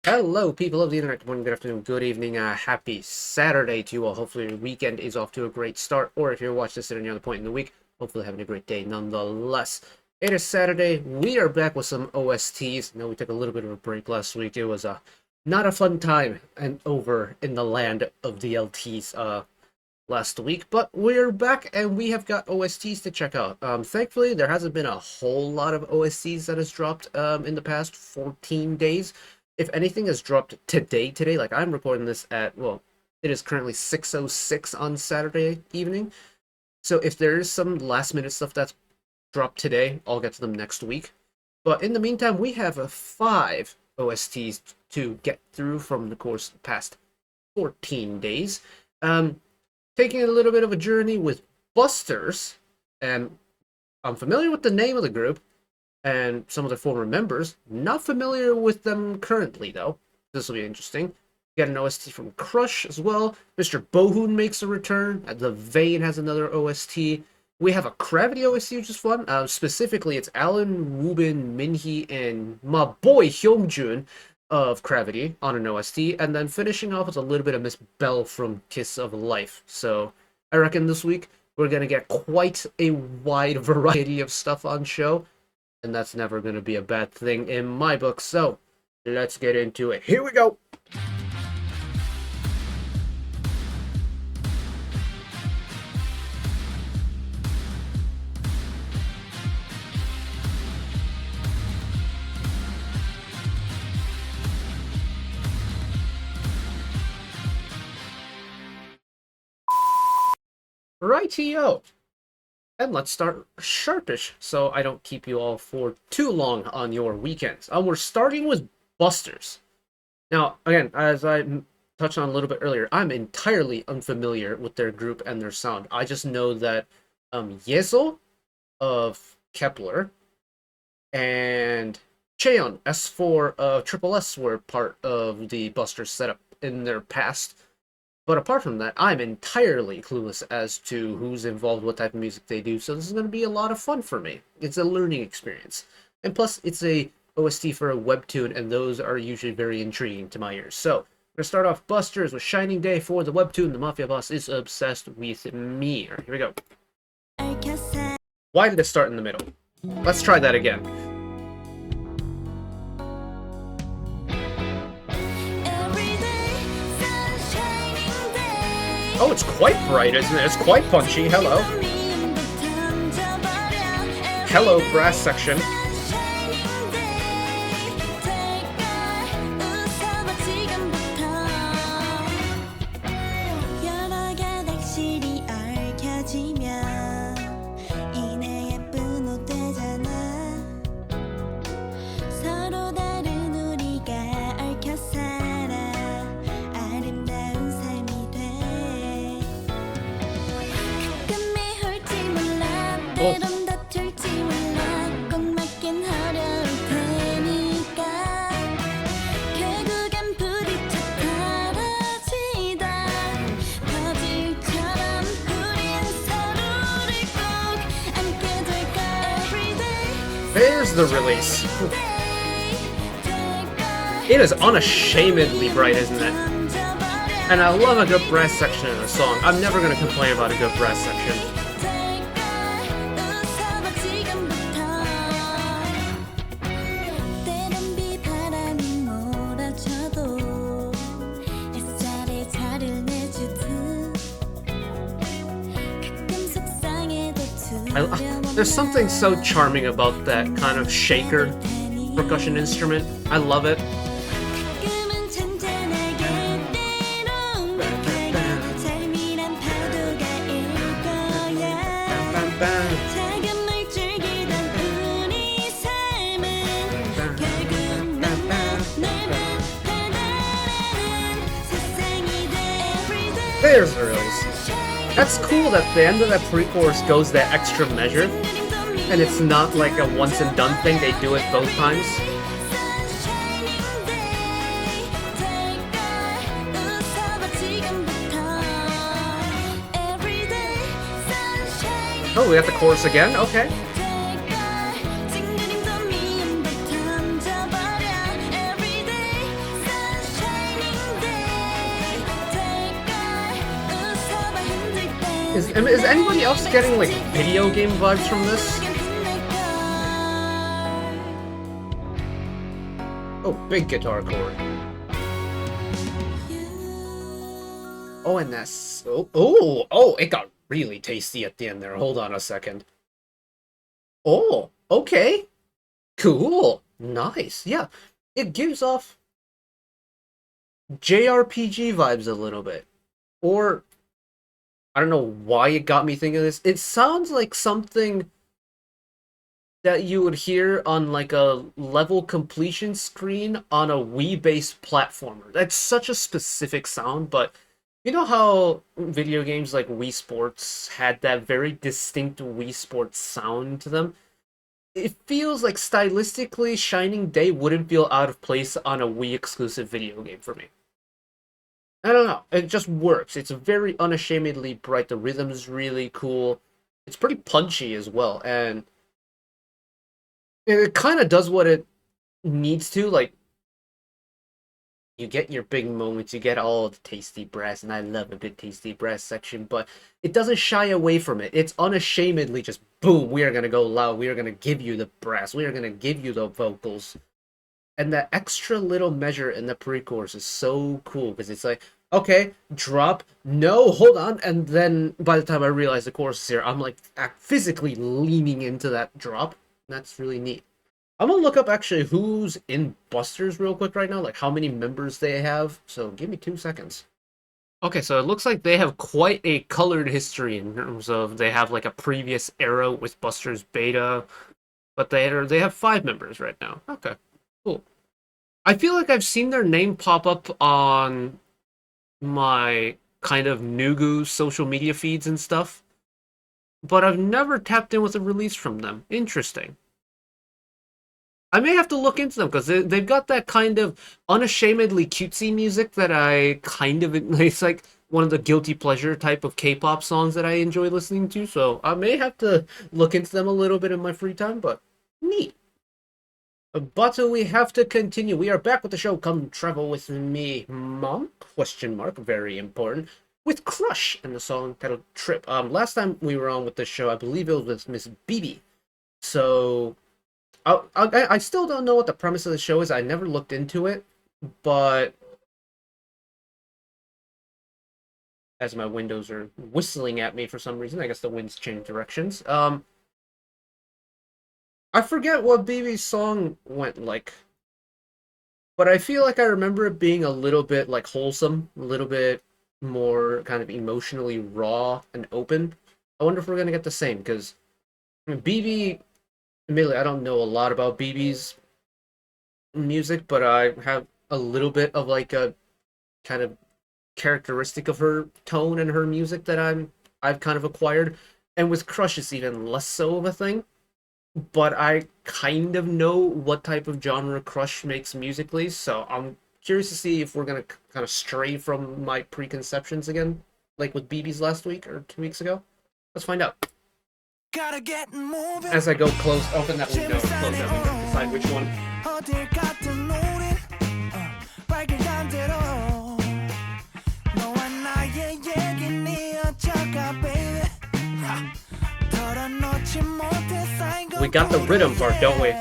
Hello, people of the internet. Good morning, good afternoon, good evening, happy Saturday to you all. Hopefully your weekend is off to a great start, or if you're watching this at any other point in the week, hopefully having a great day nonetheless. It is Saturday. We are back with some OSTs. I know we took a little bit of a break last week. It was not a fun time and over in the land of the LTs last week, but we're back and we have got OSTs to check out. Thankfully, there hasn't been a whole lot of OSTs that has dropped in the past 14 days. If anything has dropped today, like I'm recording this at, well, it is currently 6:06 on Saturday evening. So if there is some last minute stuff that's dropped today, I'll get to them next week. But in the meantime, we have 5 OSTs to get through from the course of the past 14 days. Taking a little bit of a journey with Busters, and I'm familiar with the name of the group and some of the former members. Not familiar with them currently, though. This will be interesting. Get an OST from Crush as well. Mr. Bohoon makes a return. The VANE has another OST. We have a CRAVITY OST, which is fun. Specifically, it's Alan, Woobin, Minhee, and my boy Hyeongjun of CRAVITY on an OST. And then finishing off with a little bit of Miss Belle from Kiss of Life. So I reckon this week we're going to get quite a wide variety of stuff on show. And that's never going to be a bad thing in my book. So, let's get into it. Here we go! Rightio! And let's start sharpish, so I don't keep you all for too long on your weekends. We're starting with Busters. Now, again, as I touched on a little bit earlier, I'm entirely unfamiliar with their group and their sound. I just know that Yezo of Kepler and Cheon S4 of Triple S were part of the Busters setup in their past. But apart from that, I'm entirely clueless as to who's involved, what type of music they do, so this is going to be a lot of fun for me. It's a learning experience. And plus, it's a OST for a webtoon, and those are usually very intriguing to my ears. So, we're going to start off Busters with Shining Day for the webtoon. The Mafia Boss is obsessed with me. Here we go. Why did it start in the middle? Let's try that again. Oh, it's quite bright, isn't it? It's quite punchy. Hello. Hello, brass section. There's the release. It is unashamedly bright, isn't it? And I love a good brass section in a song. I'm never going to complain about a good brass section. There's something so charming about that kind of shaker percussion instrument. I love it. There's the release. That's cool that the end of that pre-chorus goes that extra measure, and it's not like a once and done thing, they do it both times. Oh, we got the chorus again? Okay. Is anybody else getting like video game vibes from this? Oh, big guitar chord. Oh, and that's oh, it got really tasty at the end there. Hold on a second. Oh, okay. Cool. Nice. Yeah. It gives off JRPG vibes a little bit. Or I don't know why it got me thinking of this. It sounds like something that you would hear on like a level completion screen on a Wii-based platformer. That's such a specific sound, but you know how video games like Wii Sports had that very distinct Wii Sports sound to them? It feels like stylistically Shining Day wouldn't feel out of place on a Wii exclusive video game for me. I don't know. It just works. It's very unashamedly bright. The rhythm's really cool. It's pretty punchy as well, and it kind of does what it needs to. Like, you get your big moments, you get all the tasty brass, and I love a good tasty brass section, but it doesn't shy away from it. It's unashamedly just, boom, we are going to go loud, we are going to give you the brass, we are going to give you the vocals. And that extra little measure in the pre-chorus is so cool, because it's like, okay, drop, no, hold on, and then by the time I realize the chorus is here, I'm like physically leaning into that drop. That's really neat. I'm gonna look up actually who's in Busters real quick right now, like how many members they have. So give me 2 seconds. Okay, so it looks like they have quite a colored history in terms of they have like a previous era with Busters beta, but they have 5 members right now. Okay, cool. I feel like I've seen their name pop up on my kind of Nugu social media feeds and stuff, but I've never tapped in with a release from them. Interesting. I may have to look into them because they've got that kind of unashamedly cutesy music that I kind of, it's like one of the guilty pleasure type of K-pop songs that I enjoy listening to. So I may have to look into them a little bit in my free time, but neat. But we have to continue. We are back with the show. Come travel with me, Mom? Question mark. Very important. With Crush and the song titled Trip. Last time we were on with the show, I believe it was with Miss BB. So I still don't know what the premise of the show is. I never looked into it, but as my windows are whistling at me for some reason, I guess the wind's changed directions. I forget what BB's song went like, but I feel like I remember it being a little bit like wholesome, a little bit more kind of emotionally raw and open. I wonder if we're gonna get the same, because BB. Admittedly, I don't know a lot about BB's music, but I have a little bit of like a kind of characteristic of her tone and her music that I've kind of acquired. And with Crush, it's even less so of a thing. But I kind of know what type of genre Crush makes musically, so I'm curious to see if we're gonna kind of stray from my preconceptions again, like with BB's last week or 2 weeks ago. Let's find out. As I go close, open that window, close that window, decide which one. We got the rhythm part, don't we?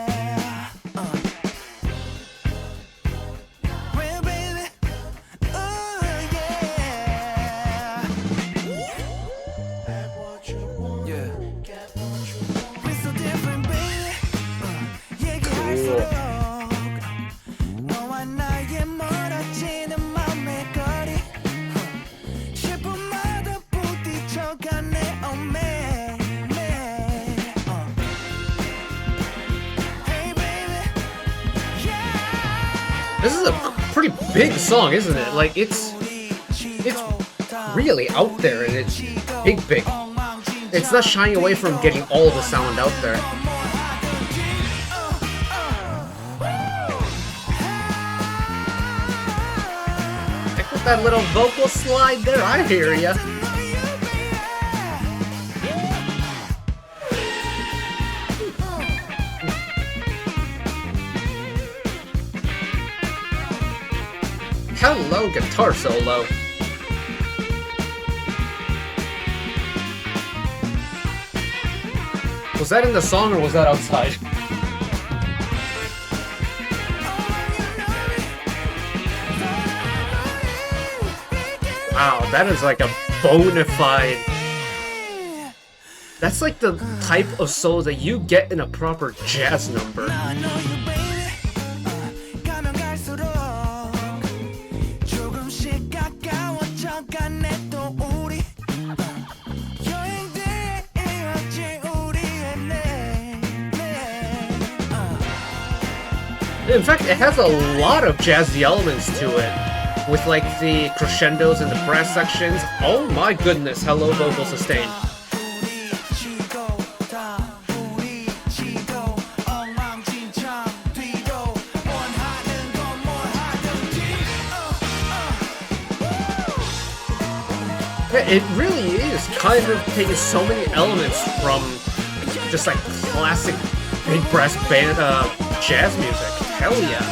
This is a pretty big song, isn't it? Like, it's really out there, and it's big. It's not shying away from getting all the sound out there. Check with that little vocal slide there, I hear ya. Hello, guitar solo. Was that in the song or was that outside? Wow, that is like a bona fide... That's like the type of solo that you get in a proper jazz number. In fact, it has a lot of jazzy elements to it, with like the crescendos and the brass sections. Oh my goodness, hello vocal sustain. It really is kind of taking so many elements from just like classic big brass band jazz music. Hell yeah.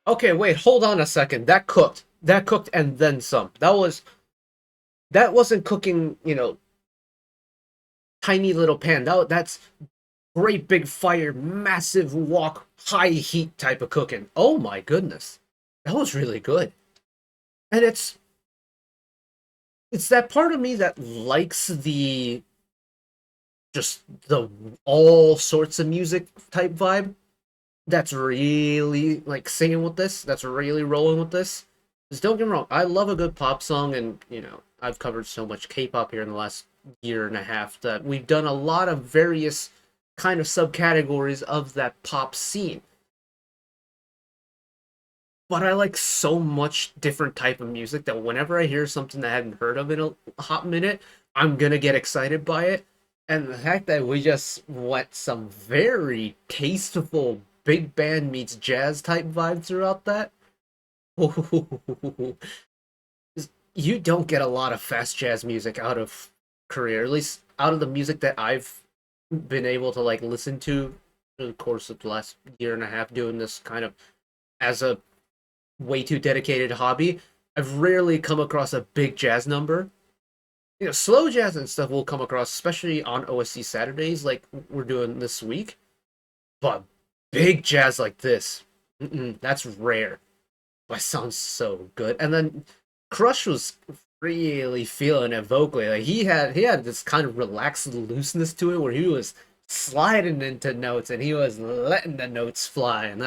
Okay, wait, hold on a second. That cooked. That cooked and then some. That wasn't cooking, you know, tiny little pan. That's great big fire, massive wok, high heat type of cooking. Oh my goodness. That was really good. And it's that part of me that likes the all sorts of music type vibe. That's really like singing with this. That's really rolling with this. Just don't get me wrong. I love a good pop song, and you know, I've covered so much K-pop here in the last year and a half that we've done a lot of various kind of subcategories of that pop scene. But I like so much different type of music that whenever I hear something that I hadn't heard of in a hot minute, I'm gonna get excited by it. And the fact that we just went some very tasteful big band meets jazz type vibe throughout that. You don't get a lot of fast jazz music out of Korea, at least out of the music that I've been able to like listen to through the course of the last year and a half doing this kind of as a way too dedicated hobby. I've rarely come across a big jazz number. You know, slow jazz and stuff will come across, especially on OST Saturdays like we're doing this week. But big jazz like this, that's rare. But it sounds so good. And then Crush was really feeling it vocally. Like he had this kind of relaxed looseness to it where he was sliding into notes and he was letting the notes fly, and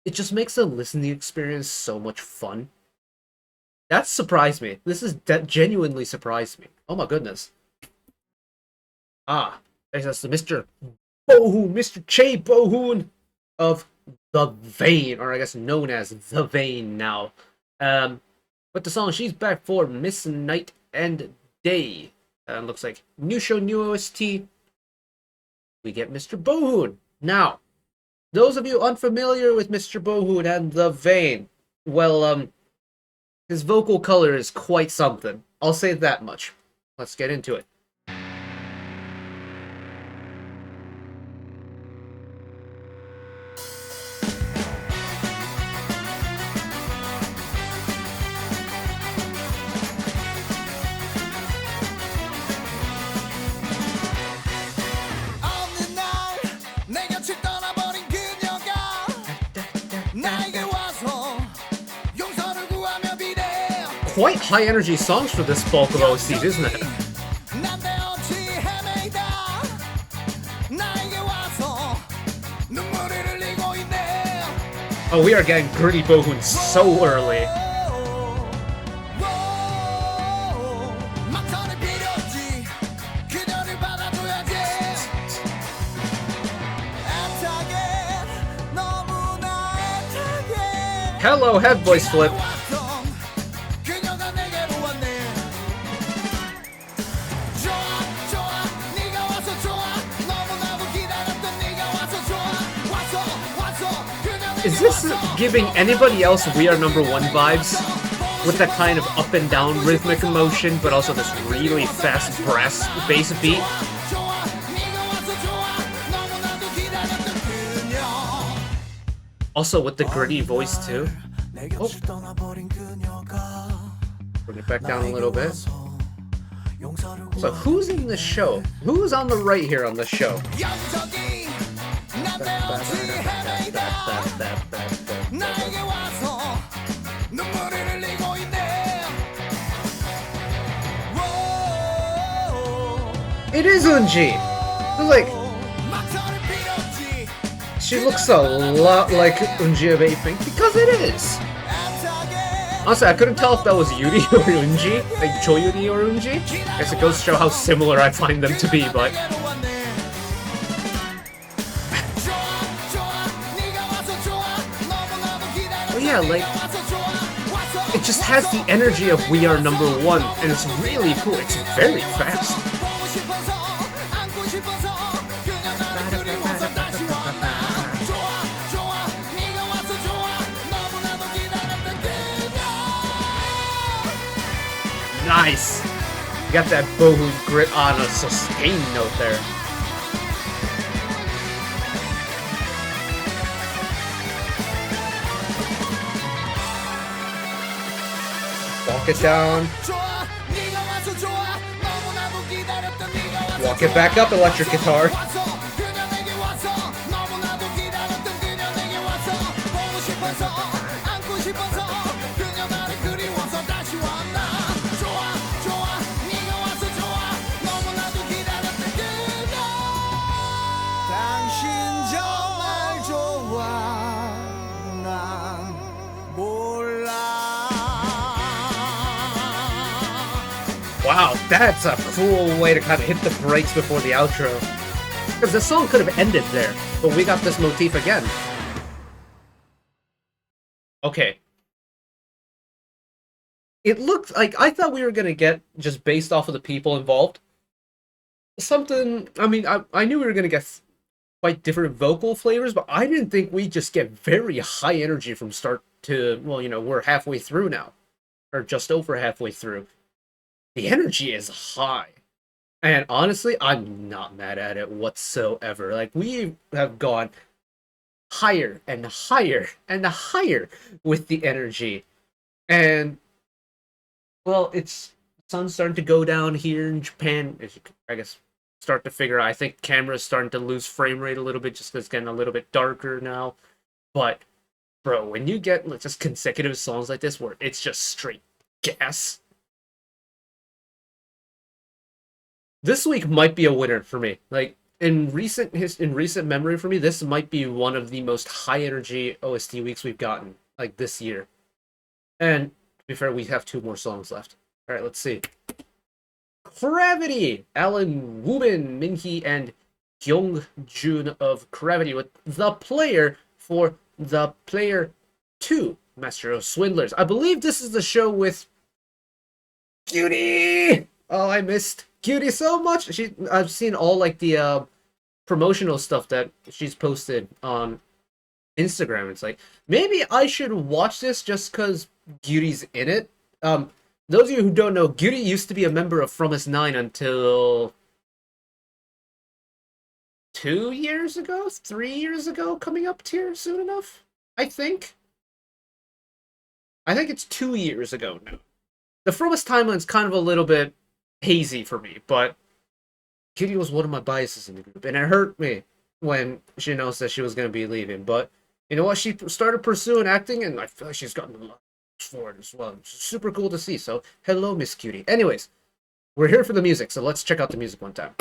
it just makes the listening experience so much fun. That surprised me. That genuinely surprised me. Oh my goodness. That's the Mr. Bohoon, Mr. Che Bohoon of the VANE, or I guess known as the VANE now. But the song she's back for Miss Night and Day. Looks like new show, new OST. We get Mr. Bohoon. Now, those of you unfamiliar with Mr. Bohoon and the VANE, well, his vocal color is quite something. I'll say that much. Let's get into it. Quite high energy songs for this bulk of OSTs, isn't it? Oh, we are getting gritty Bohoon so early. Hello, head voice flip. Is this giving anybody else We Are Number One vibes? With that kind of up and down rhythmic emotion, but also this really fast brass bass beat? Also with the gritty voice too. Oh. Bring it back down a little bit. So who's in the show? Who's on the right here on the show? It is Eunji! Like, she looks a lot like Eunji of 8-Pink because it is! Honestly, I couldn't tell if that was Yuri or Eunji, like Choyuri or Eunji. I guess it goes to show how similar I find them to be, but... But yeah, like... It just has the energy of We Are Number One, and it's really cool. It's very fast. Nice! You got that bohu grit on a sustain note there. Walk it down. Walk it back up, electric guitar. Wow, that's a cool way to kind of hit the brakes before the outro. Because the song could have ended there, but we got this motif again. Okay. It looked like, I thought we were going to get, just based off of the people involved, something, I mean, I knew we were going to get quite different vocal flavors, but I didn't think we'd just get very high energy from start to, well, you know, we're halfway through now. Or just over halfway through. The energy is high. And honestly, I'm not mad at it whatsoever. Like, we have gone higher and higher and higher with the energy. And, well, it's sun's starting to go down here in Japan. As you can, I guess, start to figure out. I think camera's starting to lose frame rate a little bit just because it's getting a little bit darker now. But, bro, when you get just consecutive songs like this where it's just straight gas, this week might be a winner for me. Like, in recent memory for me, this might be one of the most high energy OST weeks we've gotten, like, this year. And to be fair, we have 2 more songs left. All right, let's see. CRAVITY, Alan Woobin, Minhee, and Hyeongjun of CRAVITY with The Player for The Player 2, Master of Swindlers. I believe this is the show with Cutie. Oh, I missed Cutie so much. I've seen all like the promotional stuff that she's posted on Instagram. It's like, maybe I should watch this just because Cutie's in it. Those of you who don't know, Cutie used to be a member of From S9 until 2 years ago, 3 years ago, coming up here soon enough. I think it's 2 years ago now. The From S timeline's kind of a little bit hazy for me, but Cutie was one of my biases in the group, and it hurt me when she announced that she was going to be leaving. But you know what? She started pursuing acting, and I feel like she's gotten a lot for it as well. It's super cool to see. So, hello, Miss Cutie. Anyways, we're here for the music, so let's check out the music one time.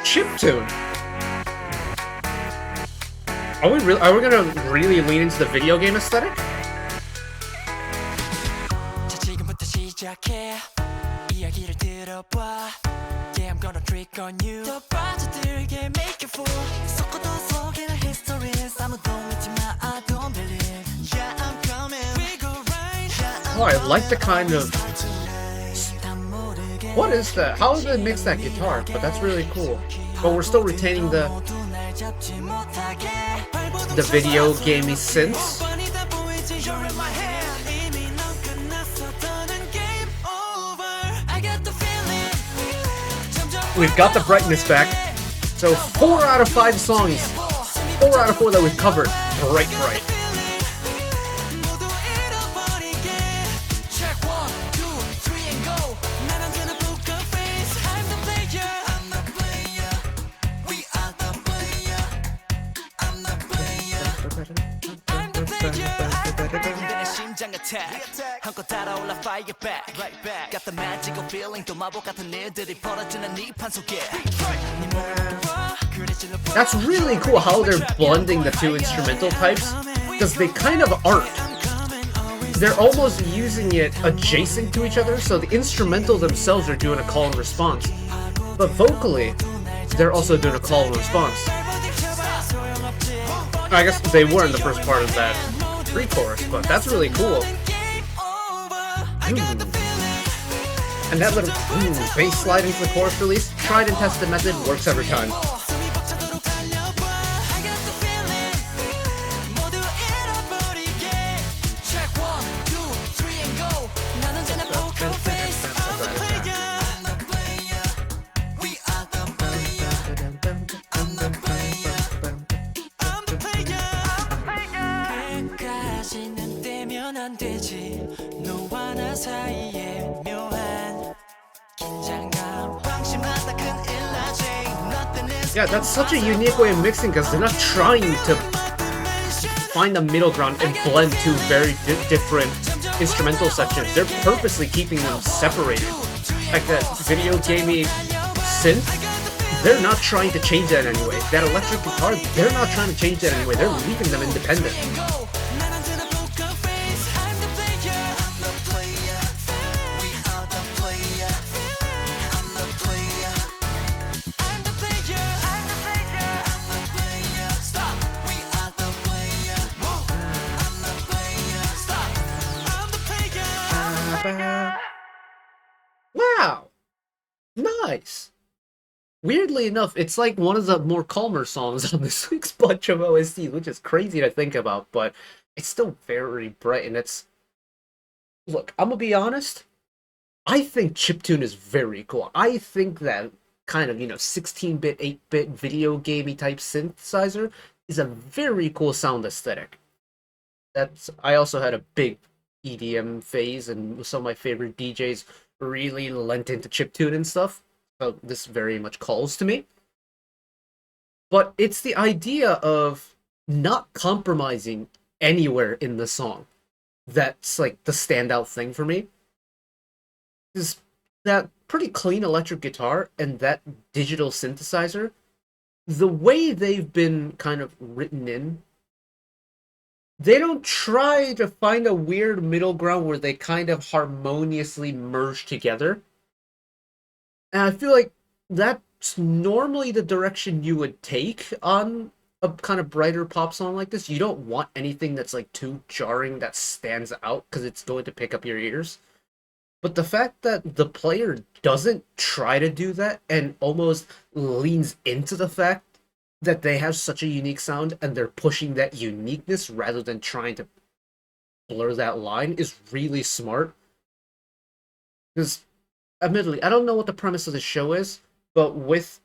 Chiptune. Are we gonna really lean into the video game aesthetic? Oh, I like the kind of... What is that? How did it mix that guitar? But that's really cool. But we're still retaining the video gamey synths. we've got the brightness back. So 4 out of 5 songs, 4 out of 4 that we've covered, bright. That's really cool how they're blending the two instrumental types, because they kind of aren't. They're almost using it adjacent to each other, so the instrumental themselves are doing a call and response, but vocally, they're also doing a call and response. I guess they were in the first part of that pre-chorus, but that's really cool. And that little bass slide into the chorus release, tried and tested method, works every time. Yeah, that's such a unique way of mixing, because they're not trying to find a middle ground and blend two very different instrumental sections. They're purposely keeping them separated. Like that video gamey synth, they're not trying to change that in any way. That electric guitar, they're not trying to change that in any way. They're leaving them independent. Wow! Nice! Weirdly enough, it's like one of the more calmer songs on this week's bunch of OSTs, which is crazy to think about, but it's still very bright, and it's... Look, I'm gonna be honest, I think chiptune is very cool. I think that kind of, 16-bit, 8-bit video gamey type synthesizer is a very cool sound aesthetic. I also had a big EDM phase, and some of my favorite DJs really lent into chiptune and stuff. So this very much calls to me. But it's the idea of not compromising anywhere in the song that's like the standout thing for me. Is that pretty clean electric guitar and that digital synthesizer, the way they've been kind of written in, they don't try to find a weird middle ground where they kind of harmoniously merge together. And I feel like that's normally the direction you would take on a kind of brighter pop song like this. You don't want anything that's like too jarring that stands out, because it's going to pick up your ears. But the fact that the player doesn't try to do that and almost leans into the fact that they have such a unique sound and they're pushing that uniqueness rather than trying to blur that line is really smart. Because, admittedly, I don't know what the premise of the show is, but with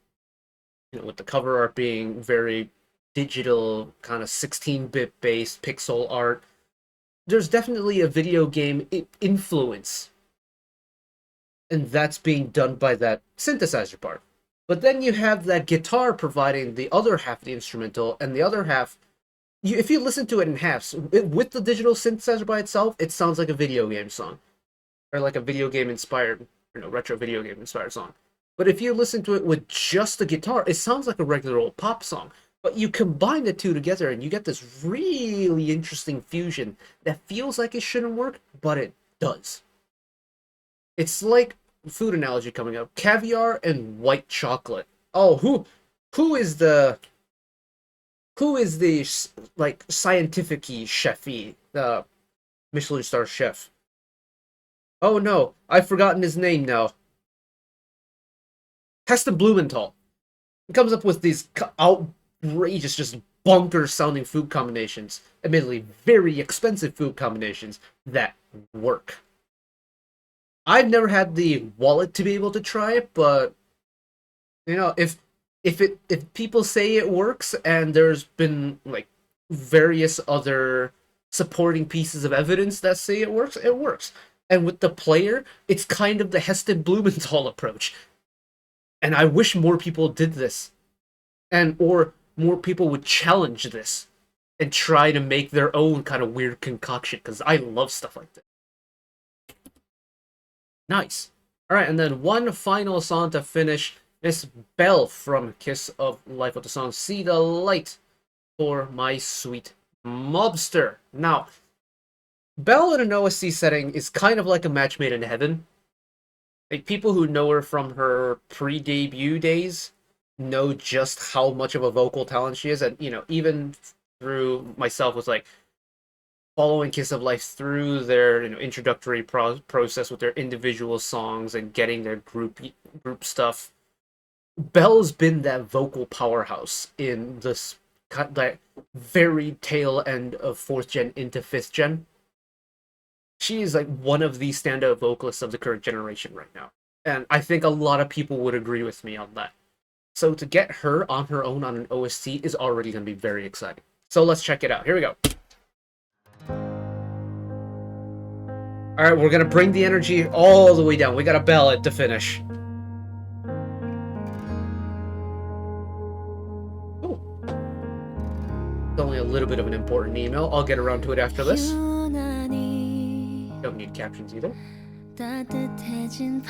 the cover art being very digital, kind of 16-bit based pixel art, there's definitely a video game influence. And that's being done by that synthesizer part. But then you have that guitar providing the other half of the instrumental, and the other half, if you listen to it in halves, with the digital synthesizer by itself, it sounds like a video game song. Or like a video game inspired, retro video game inspired song. But if you listen to it with just the guitar, it sounds like a regular old pop song. But you combine the two together and you get this really interesting fusion that feels like it shouldn't work, but it does. It's like food analogy coming up: caviar and white chocolate. Oh, who is the like scientific-y chef-y Michelin star chef? Oh no, I've forgotten his name now. Heston Blumenthal. He comes up with these outrageous, just bonkers sounding food combinations. Admittedly, very expensive food combinations that work. I've never had the wallet to be able to try it, but You know, if people say it works, and there's been like various other supporting pieces of evidence that say it works, it works. And with the player, it's kind of the Heston Blumenthal approach. And I wish more people did this, and or more people would challenge this and try to make their own kind of weird concoction, because I love stuff like that. Nice. All right, and then one final song to finish. Miss Belle from Kiss of Life with the song See the Light for My Sweet Mobster. Now, Belle in an OST setting is kind of like a match made in heaven. Like, people who know her from her pre-debut days know just how much of a vocal talent she is, and you know, even through myself was like following Kiss of Life through their introductory process with their individual songs and getting their group stuff. Belle's been that vocal powerhouse in this that very tail end of 4th gen into 5th gen. She is like one of the standout vocalists of the current generation right now. And I think a lot of people would agree with me on that. So to get her on her own on an OST is already going to be very exciting. So let's check it out. Here we go. Alright, we're going to bring the energy all the way down. We got a ballad to finish. Only a little bit of an important email. I'll get around to it after this. Don't need captions either. 따뜻해진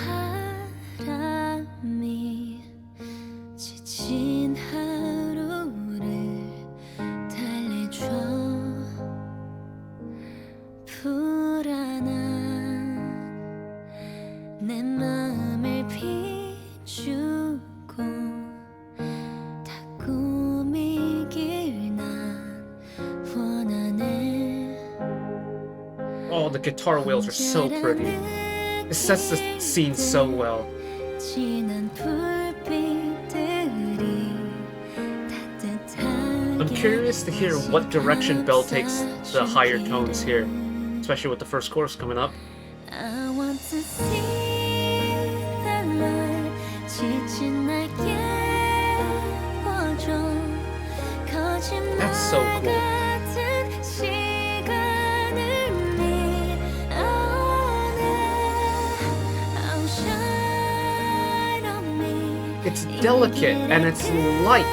바람이 지친 하루를 달래줘 불안한 내 마음을 비추고 다 꾸미길 난 원하네. Oh, the guitar wheels are so pretty. It sets the scene so well. I'm curious to hear what direction Belle takes the higher tones here, especially with the first chorus coming up. That's so cool. It's delicate and it's light,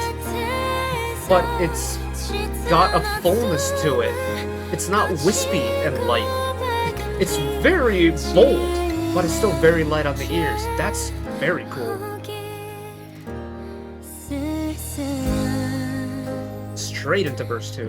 but it's got a fullness to it. It's not wispy and light. It's very bold, but it's still very light on the ears. That's very cool. Straight into verse 2.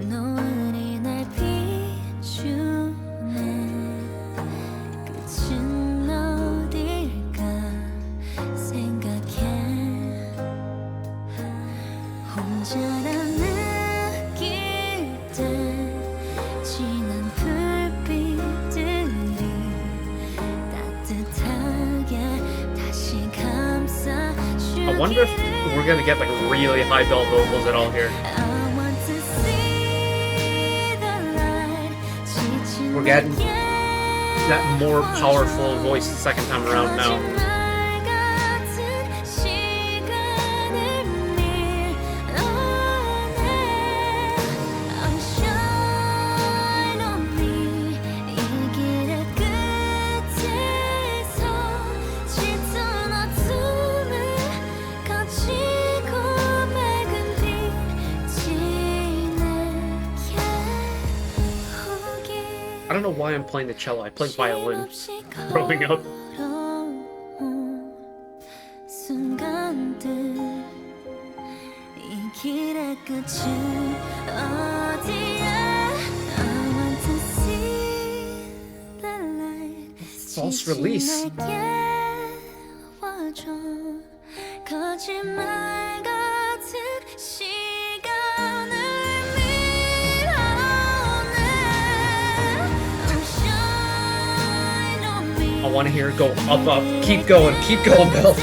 I wonder if we're gonna get like really high Belle vocals at all here. We're getting that more powerful voice the second time around now. I don't know why I'm playing the cello. I played violin growing up. False release. I want to hear it go up, up. Keep going, Belle.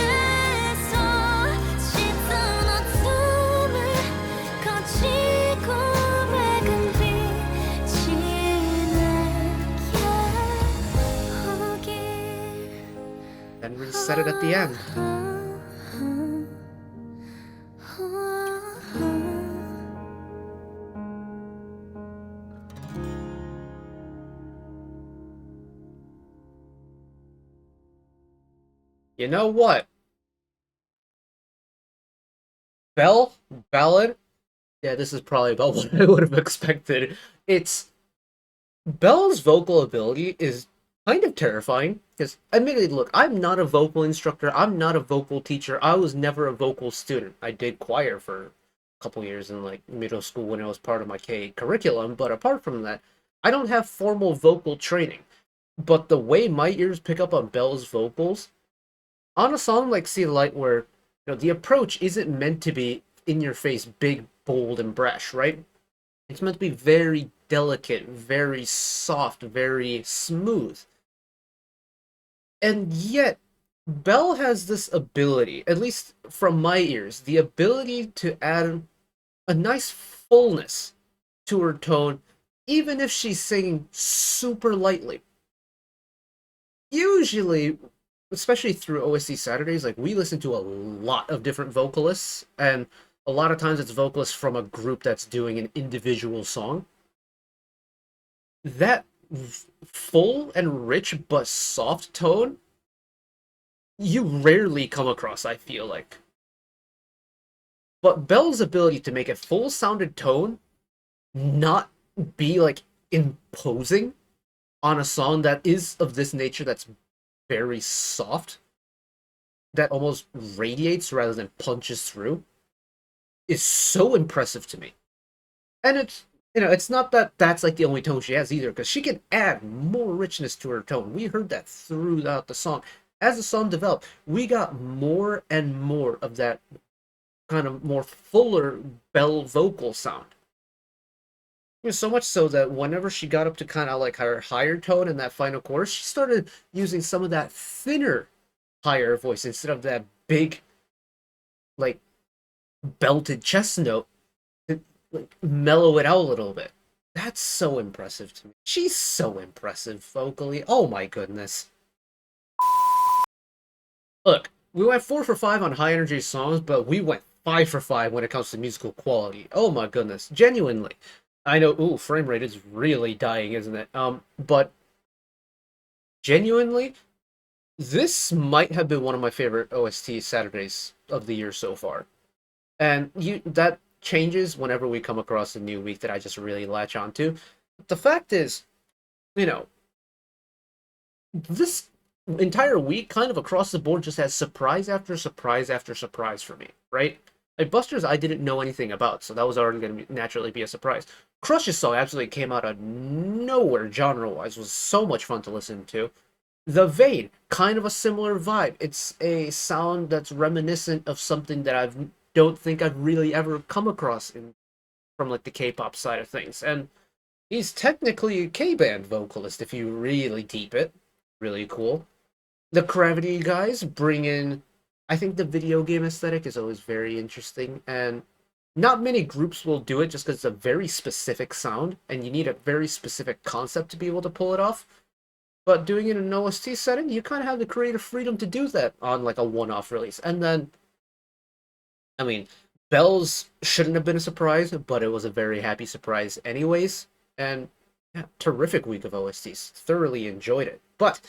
Then reset it at the end. You know what? Belle? Ballad? Yeah, this is probably about what I would have expected. It's Belle's vocal ability is kind of terrifying because, admittedly, look, I'm not a vocal instructor. I'm not a vocal teacher. I was never a vocal student. I did choir for a couple years in like middle school when it was part of my K curriculum, but apart from that, I don't have formal vocal training. But the way my ears pick up on Belle's vocals on a song like "See the Light," where the approach isn't meant to be in your face, big, bold, and brash, right? It's meant to be very delicate, very soft, very smooth. And yet, Belle has this ability, at least from my ears, the ability to add a nice fullness to her tone, even if she's singing super lightly. Usually, especially through OST Saturdays, like we listen to a lot of different vocalists, and a lot of times it's vocalists from a group that's doing an individual song. That full and rich but soft tone you rarely come across, I feel like. But Belle's ability to make a full sounded tone not be like imposing on a song that is of this nature that's very soft, that almost radiates rather than punches through, is so impressive to me. And it's not that that's like the only tone she has either, because she can add more richness to her tone. We heard that throughout the song. As the song developed, we got more and more of that kind of more fuller Belle vocal sound. So much so that whenever she got up to kind of like her higher tone in that final chorus, she started using some of that thinner higher voice instead of that big, like belted chest note to like mellow it out a little bit. That's so impressive to me. She's so impressive vocally. Oh my goodness. Look, we went 4 for 5 on high energy songs, but we went 5 for 5 when it comes to musical quality. Oh my goodness. Genuinely. I know, ooh, frame rate is really dying, isn't it? But genuinely, this might have been one of my favorite OST Saturdays of the year so far. And that changes whenever we come across a new week that I just really latch onto. But the fact is, you know, this entire week, kind of across the board, just has surprise after surprise after surprise for me, right? Like Buster's, I didn't know anything about, so that was already going to naturally be a surprise. Crush's song absolutely came out of nowhere genre-wise, was so much fun to listen to. The VANE, kind of a similar vibe. It's a sound that's reminiscent of something that I don't think I've really ever come across from like the K-pop side of things. And he's technically a K-band vocalist if you really deep it. Really cool. The CRAVITY guys bring in, I think the video game aesthetic is always very interesting, and not many groups will do it just because it's a very specific sound, and you need a very specific concept to be able to pull it off. But doing it in an OST setting, you kind of have the creative freedom to do that on like a one-off release. And then, I mean, Belle's shouldn't have been a surprise, but it was a very happy surprise anyways. And yeah, terrific week of OSTs. Thoroughly enjoyed it. But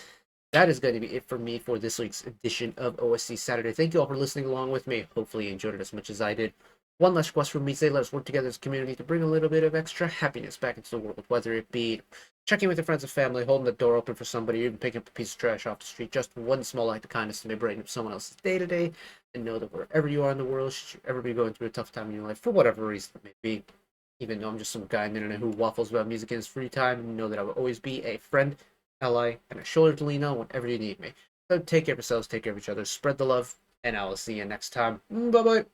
that is going to be it for me for this week's edition of OST Saturday. Thank you all for listening along with me. Hopefully you enjoyed it as much as I did. One last request from me today: let us work together as a community to bring a little bit of extra happiness back into the world, whether it be checking with your friends and family, holding the door open for somebody, or even picking up a piece of trash off the street. Just one small act of kindness to maybe brighten up someone else's day to day. And know that wherever you are in the world, should you ever be going through a tough time in your life, for whatever reason it may be, even though I'm just some guy on the internet who waffles about music in his free time, know that I will always be a friend, ally, and a shoulder to lean on whenever you need me. So take care of yourselves, take care of each other, spread the love, and I will see you next time. Bye bye.